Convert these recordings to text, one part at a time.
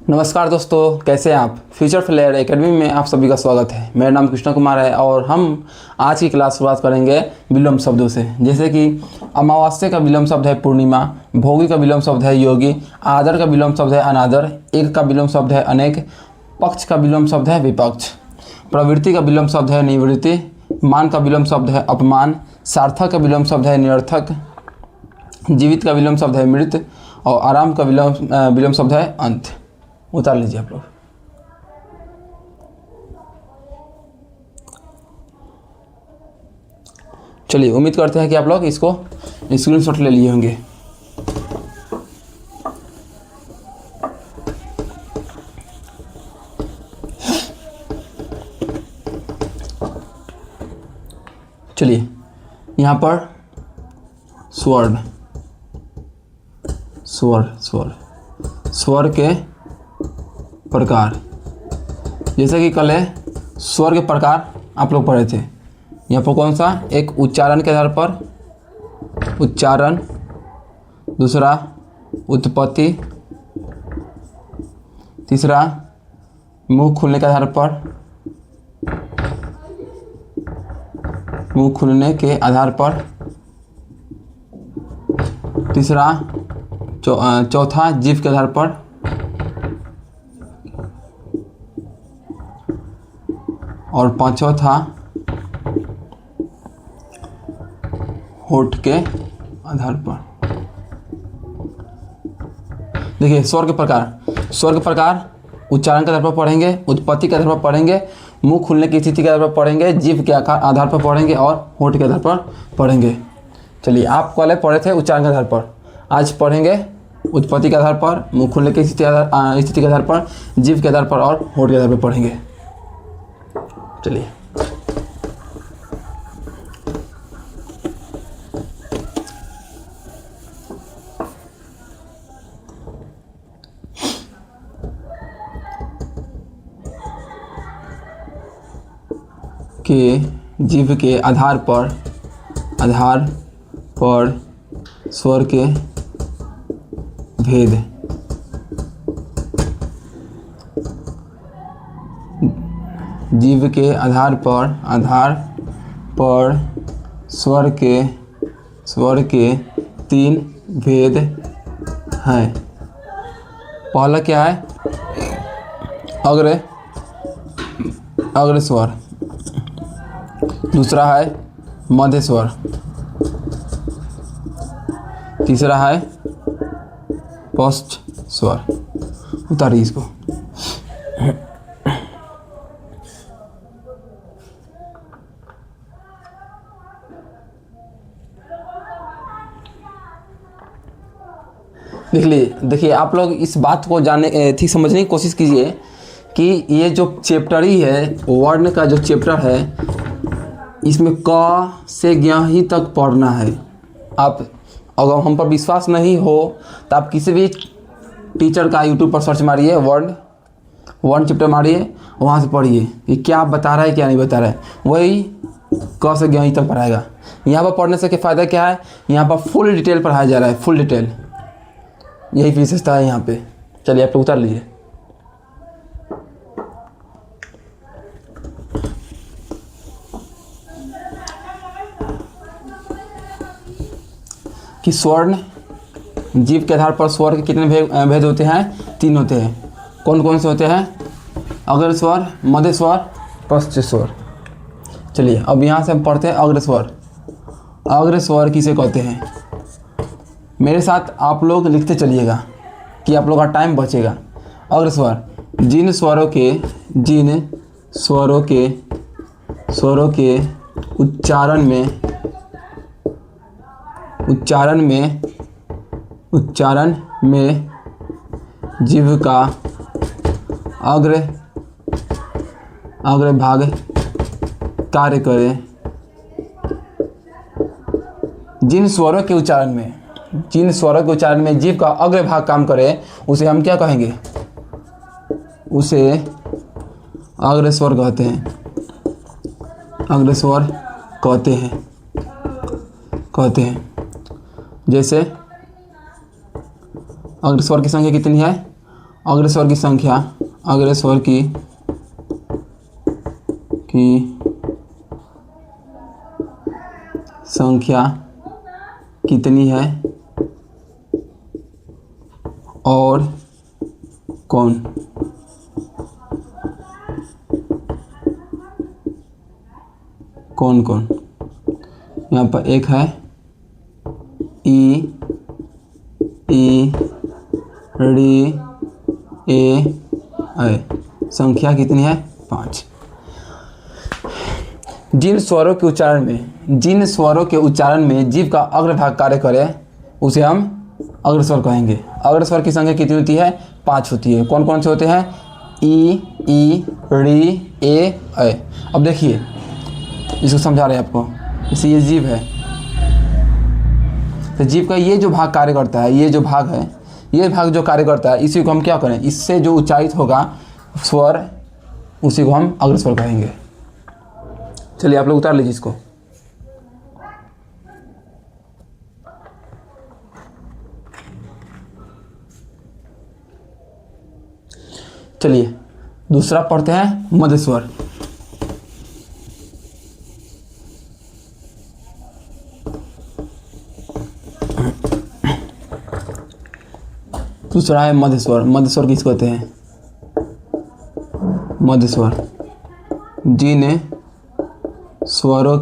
नमस्कार दोस्तों, कैसे हैं आप। फ्यूचर फ्लेयर एकेडमी में आप सभी का स्वागत है। मेरा नाम कृष्ण कुमार है और हम आज की क्लास शुरुआत करेंगे विलोम शब्दों से। जैसे कि अमावस्या का विलोम शब्द है पूर्णिमा, भोगी का विलोम शब्द है योगी, आदर का विलोम शब्द है अनादर, एक का विलोम शब्द है अनेक, पक्ष का विलोम शब्द है विपक्ष, प्रवृत्ति का विलोम शब्द है निवृत्ति, मान का विलोम शब्द है अपमान, सार्थक का विलोम शब्द है निरर्थक, जीवित का विलोम शब्द है मृत और आराम का विलोम शब्द है अंत। उतार लीजिए आप लोग। चलिए, उम्मीद करते हैं कि आप लोग इसको स्क्रीनशॉट ले लिए होंगे। चलिए, यहाँ पर स्वर के प्रकार, जैसे कि कल स्वर के प्रकार आप लोग पढ़े थे। यहाँ पर कौन सा, एक उच्चारण के आधार पर उच्चारण, दूसरा उत्पत्ति, तीसरा मुंह खुलने के आधार पर, मुंह खुलने के आधार पर, तीसरा चौथा जीभ के आधार पर, और पांचवा था होठ के आधार पर। देखिए, स्वर के प्रकार उच्चारण के आधार पर पढ़ेंगे, उत्पत्ति के आधार पर पढ़ेंगे, मुंह खुलने की स्थिति के आधार पर पढ़ेंगे, जीभ के आधार पर पढ़ेंगे और होठ के आधार पर पढ़ेंगे। चलिए, आप कल पढ़े थे उच्चारण के आधार पर, आज पढ़ेंगे उत्पत्ति के आधार पर, मुंह खुलने की स्थिति के आधार पर, जीभ के आधार पर और होठ के आधार पर पढ़ेंगे। चलिए, के जीभ के आधार पर स्वर के भेद। जीभ के आधार पर स्वर के तीन भेद हैं। पहला क्या है, अग्र स्वर, दूसरा है मध्य स्वर, तीसरा है पश्च स्वर। उतारिए इसको। देखिए, आप लोग इस बात को जानने ठीक समझने की कोशिश कीजिए कि ये जो चैप्टर ही है, वर्ण का जो चैप्टर है, इसमें क से ज्ञ ही तक पढ़ना है। आप अगर हम पर विश्वास नहीं हो तो आप किसी भी टीचर का यूट्यूब पर सर्च मारिए, वर्ण चैप्टर मारिए, वहाँ से पढ़िए कि क्या बता रहा है क्या नहीं बता रहा है। वही क से ज्ञ ही तक पढ़ाएगा। यहाँ पर पढ़ने से क्या फ़ायदा क्या है, यहाँ पर फुल डिटेल पढ़ाया जा रहा है, फुल डिटेल, यही विशेषता है यहाँ पे। चलिए, आप लोग उतार लीजिए। कि स्वर्ण, जीभ के आधार पर स्वर के कितने भेद होते हैं, 3 होते हैं। कौन कौन से होते हैं, अग्र स्वर, मध्य स्वर, पश्च स्वर। चलिए, अब यहाँ से हम पढ़ते हैं अग्र स्वर किसे कहते हैं। मेरे साथ आप लोग लिखते चलिएगा कि आप लोग का टाइम बचेगा। अग्र स्वर, जिन स्वरों के उच्चारण में जीभ का अग्र भाग कार्य करे। जिन स्वरों के उच्चारण में जीभ का अग्र भाग काम करे, उसे हम क्या कहेंगे, उसे अग्र स्वर कहते हैं। अग्रस्वर कहते हैं। जैसे अग्रस्वर की संख्या कितनी है? अगले स्वर की संख्या, अगले स्वर की संख्या कितनी है और कौन? कौन कौन? यहाँ पर एक है ई, री, ए, ऐ। संख्या कितनी है? 5। जिन स्वरों के उच्चारण में जीभ का अग्रभाग कार्य करे उसे हम अग्रस्वर कहेंगे। अग्रस्वर की संख्या कितनी होती है? 5 होती है। कौन कौन से होते हैं? ई, री, ए, ऐ। अब देखिए, इसको समझा रहे हैं आपको। जैसे ये जीभ है, तो जीभ का ये जो भाग कार्य करता है, ये जो भाग है, ये भाग जो कार्य करता है, इसी को हम क्या करें? इससे जो उच्चारित होगा स्वर, उसी को हम अग्रस्वर कहेंगे। चलिए आप लोग उतार लीजिए इसको। चलिए दूसरा पढ़ते हैं, मध्य स्वर। दूसरा है मध्य स्वर। मध्य स्वर किसको कहते हैं? मध्य स्वर जिन स्वरों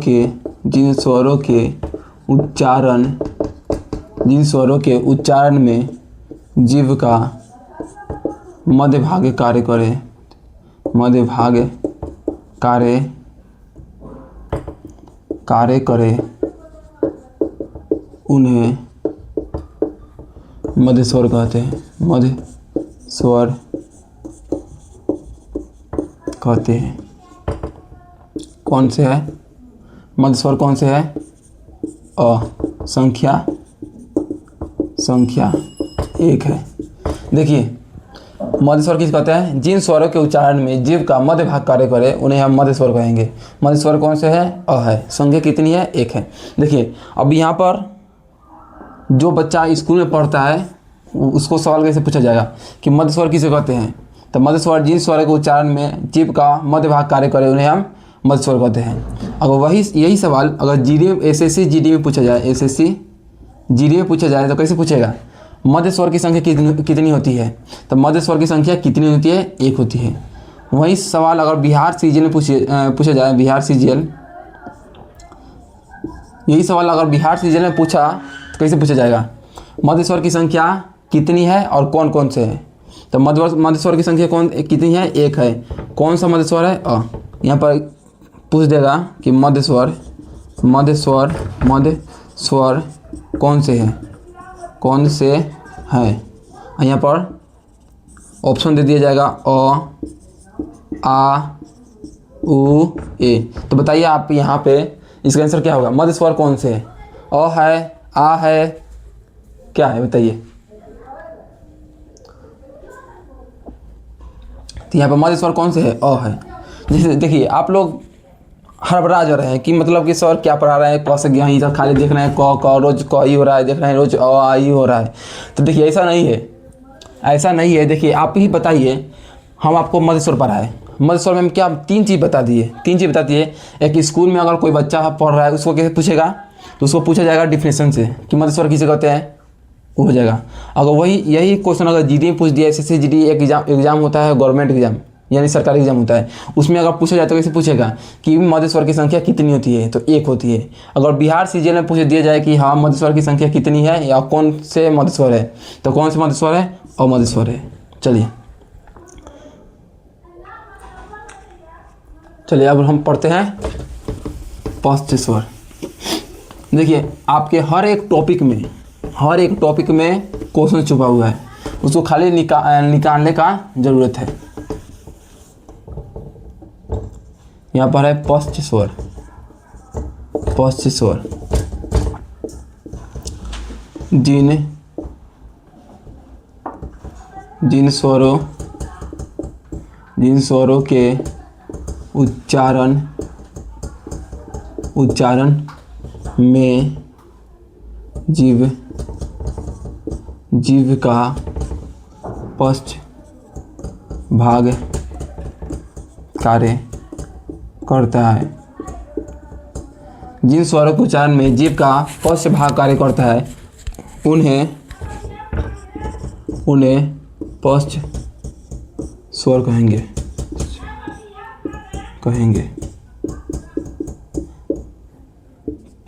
के उच्चारण में जीभ का मध्य भाग कार्य करे उन्हें मध्य स्वर कहते हैं। मध्य स्वर कहते हैं। कौन से है मध्य स्वर? कौन से है? अ। संख्या 1 है। देखिए मध्य स्वर किस कहते हैं? जिन स्वरों के उच्चारण में जीभ का मध्य भाग कार्य करे उन्हें हम मध्य स्वर कहेंगे। मध्य स्वर कौन से है? अ है। संख्या कितनी है? 1 है। देखिए अब यहाँ पर जो बच्चा स्कूल में पढ़ता है उसको सवाल कैसे पूछा जाएगा कि मध्य स्वर किसे कहते हैं? तो मध्य स्वर जिन स्वरों के उच्चारण में जीभ का मध्य भाग कार्य करे उन्हें हम मध्य स्वर कहते हैं। अगर यही सवाल अगर एसएससी जीडी में पूछा जाए, एसएससी जीडी में पूछा जाए तो कैसे पूछेगा? मध्य स्वर की संख्या कितनी होती है? तो मध्य स्वर की संख्या कितनी होती है? 1 होती है। वही सवाल अगर बिहार सीजीएल में पूछा जाए, बिहार सीजीएल, यही सवाल अगर बिहार सीजीएल में पूछा तो कैसे पूछा जाएगा? मध्य स्वर की संख्या कितनी है और कौन कौन से है? तो मध्य स्वर की संख्या कितनी है? 1 है। कौन सा मध्य स्वर है? अ। यहाँ पर पूछ देगा कि मध्य स्वर कौन से हैं? यहाँ पर ऑप्शन दे दिया जाएगा अ, आ, उ, ए। तो बताइए आप यहाँ पे इसका आंसर क्या होगा? मध्य स्वर कौन से है? अ है, आ है, क्या है बताइए? तो यहाँ पर मध्य स्वर कौन से है? अ है। जैसे देखिए आप लोग हड़बड़ा जा रहे हैं कि मतलब कि सर क्या पढ़ा रहे हैं, क से यहाँ तो खाली देख रहे हैं क रोज क ही हो रहा है, देख रहे हैं रोज अ आ ही हो रहा है। तो देखिए ऐसा नहीं है। देखिए आप ही बताइए, हम आपको मध्य स्वर पढ़ाए, मध्य स्वर में हम क्या 3 चीज़ बता दिए। एक स्कूल में अगर कोई बच्चा पढ़ रहा है उसको कैसे पूछेगा? तो उसको पूछा जाएगा डिफिनेशन से कि मध्य स्वर किसे कहते हैं, वो हो जाएगा। अगर यही क्वेश्चन अगर जीडी में पूछ दिया, एसएससी जीडी एक एग्जाम होता है, गवर्नमेंट एग्जाम यानी सरकारी एग्जाम होता है, उसमें अगर पूछा जाए तो कैसे पूछेगा कि मध्य स्वर की संख्या कितनी होती है? तो 1 होती है। अगर बिहार सीजीएल में पूछ दिया जाए कि हाँ मध्य स्वर की संख्या कितनी है या कौन से मध्य स्वर है, तो कौन से मध्य स्वर है? अ मध्य स्वर है। चलिए अब हम पढ़ते हैं पश्च स्वर। देखिए आपके हर एक टॉपिक में क्वेश्चन छुपा हुआ है, उसको खाली निकालने का ज़रूरत है। यहाँ पर है पश्च स्वर। जिन स्वरों के उच्चारण में जीभ का पश्च भाग कार्य करता है। जिन स्वरों के उच्चारण में जीभ का पश्च भाग कार्य करता है उन्हें पश्च स्वर कहेंगे।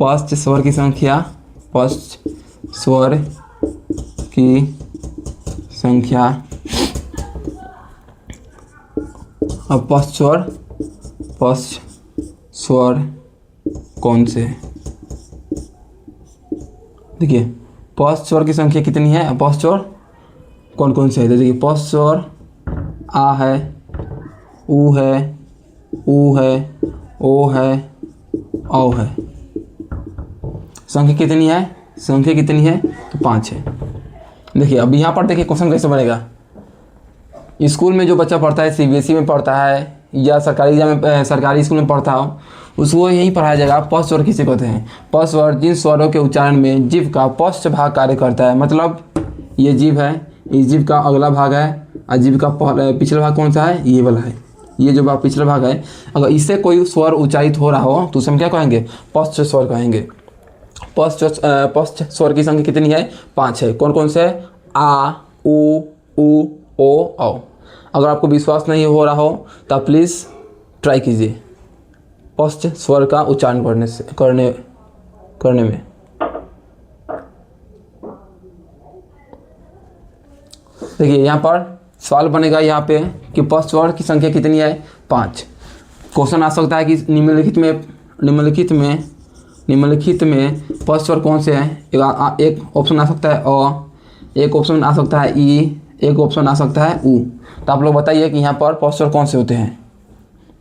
पश्च स्वर की संख्या, पश्च स्वर की संख्या। अब पश्च स्वर कौन से है? देखिए पश्च स्वर की संख्या कितनी है, पश्च स्वर कौन कौन से है? देखिए पश्च स्वर आ है, ऊ है, ऊ है, ओ है, औ है। संख्या कितनी है? तो 5 है। देखिए अब यहाँ पर देखिए क्वेश्चन कैसे बनेगा। स्कूल में जो बच्चा पढ़ता है, सीबीएसई में पढ़ता है या सरकारी स्कूल में पढ़ता हो, उसको यही पढ़ाया जाएगा पश्च स्वर किसे कहते हैं। पश्च स्वर जिन स्वरों के उच्चारण में जीभ का पश्च भाग कार्य करता है। मतलब ये जीभ है, इस जीभ का अगला भाग है और जीभ का पिछला भाग कौन सा है? ये वाला है। ये जो पिछला भाग है, अगर इससे कोई स्वर उच्चारित हो रहा हो तो उसे हम क्या कहेंगे? पश्च स्वर कहेंगे। पश्च स्वर की संख्या कितनी है? 5 है। कौन कौन से है? आ, उ, ओ, औ। अगर आपको विश्वास नहीं हो रहा हो तो आप प्लीज़ ट्राई कीजिए पश्च स्वर का उच्चारण करने में। देखिए यहाँ पर सवाल बनेगा यहाँ पे कि पश्च स्वर की संख्या कितनी है? 5। क्वेश्चन आ सकता है कि निम्नलिखित में पश्च स्वर कौन से हैं? एक ऑप्शन आ सकता है अ, एक ऑप्शन आ सकता है ई, एक ऑप्शन आ सकता है उ। तो आप लोग बताइए कि यहाँ पर पश्च स्वर कौन से होते हैं?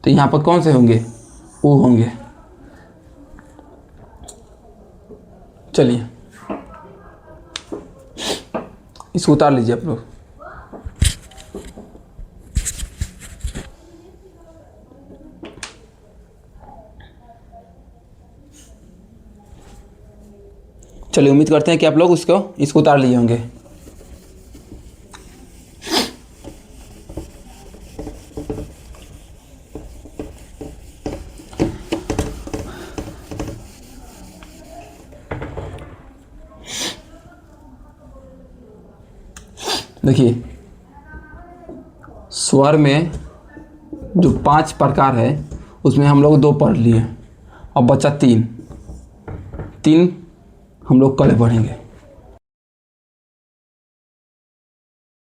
तो यहाँ पर कौन से होंगे? उ होंगे। चलिए इसको उतार लीजिए आप लोग। चलिए उम्मीद करते हैं कि आप लोग इसको उतार लिए होंगे। देखिए स्वर में जो 5 प्रकार है उसमें हम लोग 2 पढ़ लिए, अब बचा 3 हम लोग कल पढ़ेंगे।